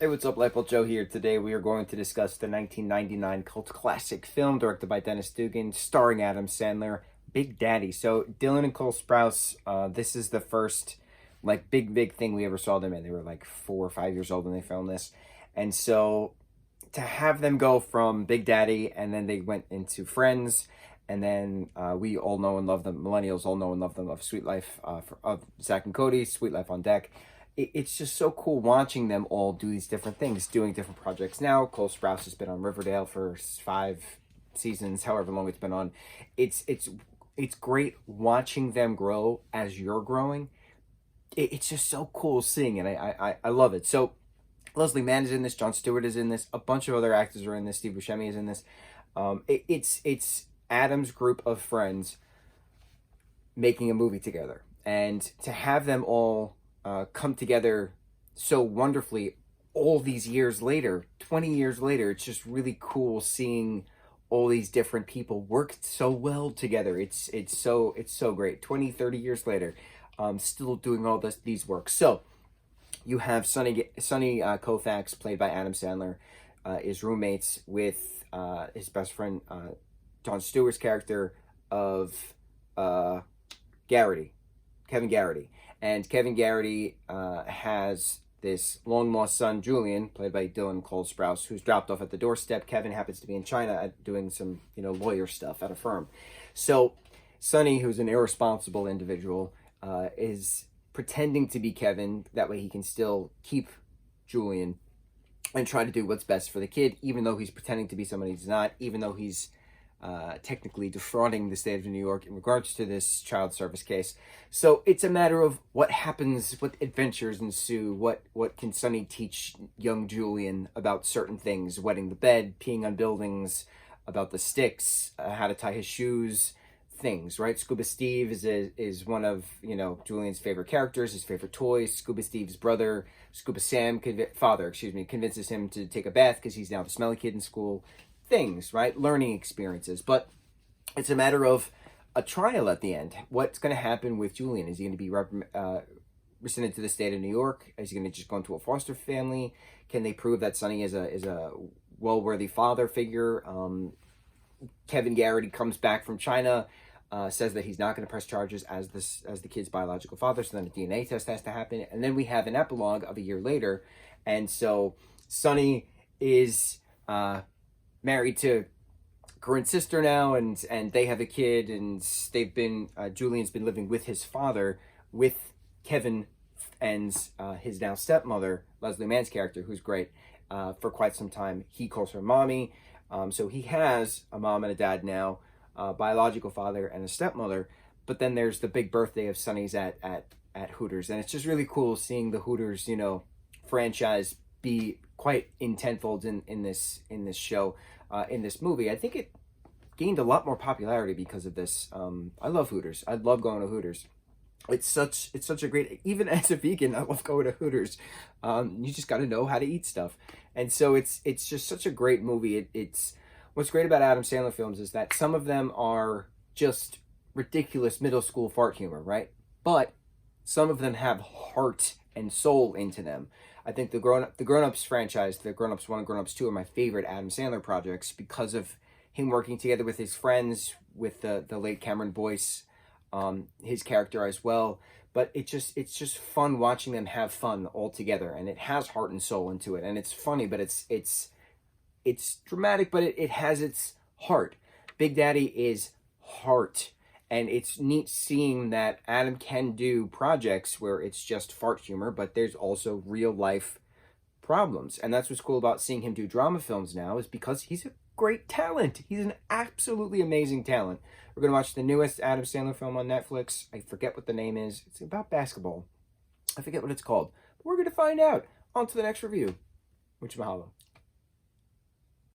Hey, what's up, lightboltjoe here. Today we are going to discuss the 1999 cult classic film directed by Dennis Dugan, starring Adam Sandler, Big Daddy. So Dylan and Cole Sprouse, this is the first like big thing we ever saw them in. They were like 4 or 5 years old when they filmed this, and so to have them go from Big Daddy and then they went into Friends, and then we all know and love them. Millennials all know and love them of Sweet Life of Zach and Cody, Sweet Life on Deck. It's just so cool watching them all do these different things, doing different projects. Now Cole Sprouse has been on Riverdale for 5 seasons, however long it's been on. It's great watching them grow as you're growing. It's just so cool seeing it. I love it. So Leslie Mann is in this, Jon Stewart is in this, a bunch of other actors are in this, Steve Buscemi is in this. It's Adam's group of friends making a movie together, and to have them all come together so wonderfully all these years later, 20 years later, it's just really cool seeing all these different people work so well together. It's so great. 20, 30 years later, still doing all these works. So you have Sonny Koufax, played by Adam Sandler, is roommates with his best friend, Jon Stewart's character of Garrity, Kevin Garrity. And Kevin Garrity has this long-lost son, Julian, played by Dylan Cole Sprouse, who's dropped off at the doorstep. Kevin happens to be in China doing some, lawyer stuff at a firm. So Sonny, who's an irresponsible individual, is pretending to be Kevin. That way he can still keep Julian and try to do what's best for the kid, even though he's pretending to be somebody he's not, even though he's technically defrauding the state of New York in regards to this child service case. So it's a matter of what happens, what adventures ensue, what can Sonny teach young Julian about certain things, wetting the bed, peeing on buildings, about the sticks, how to tie his shoes, things, right? Scuba Steve is one of, Julian's favorite characters, his favorite toys. Scuba Steve's brother, Scuba Sam, convinces him to take a bath because he's now the smelly kid in school. Things, right? Learning experiences. But it's a matter of a trial at the end. What's going to happen with Julian? Is he going to be rescinded to the state of New York? Is he going to just go into a foster family? Can they prove that Sonny is a well-worthy father figure? Kevin Garrity comes back from China, says that he's not going to press charges as the kid's biological father, so then a DNA test has to happen. And then we have an epilogue of a year later. And so Sonny is married to Corinne's sister now, and they have a kid, and they've been Julian's been living with his father, with Kevin and his now stepmother, Leslie Mann's character, who's great, for quite some time. He calls her mommy. So he has a mom and a dad now, a biological father and a stepmother. But then there's the big birthday of Sonny's at Hooters, and it's just really cool seeing the Hooters, franchise be quite in tenfold in this show, in this movie. I think it gained a lot more popularity because of this. I love Hooters. I love going to Hooters. It's such a great, even as a vegan, I love going to Hooters. You just got to know how to eat stuff, and so it's just such a great movie. It's what's great about Adam Sandler films is that some of them are just ridiculous middle school fart humor, right? But some of them have heart and soul into them. I think the Grown-Ups franchise, the Grown-Ups 1 and Grown-Ups 2 are my favorite Adam Sandler projects because of him working together with his friends, with the late Cameron Boyce, his character as well. But it's just fun watching them have fun all together, and it has heart and soul into it, and it's funny, but it's dramatic, but it has its heart. Big Daddy is heart. And it's neat seeing that Adam can do projects where it's just fart humor, but there's also real life problems. And that's what's cool about seeing him do drama films now, is because he's a great talent. He's an absolutely amazing talent. We're going to watch the newest Adam Sandler film on Netflix. I forget what the name is. It's about basketball. I forget what it's called. But we're going to find out. On to the next review. Mucho mahalo.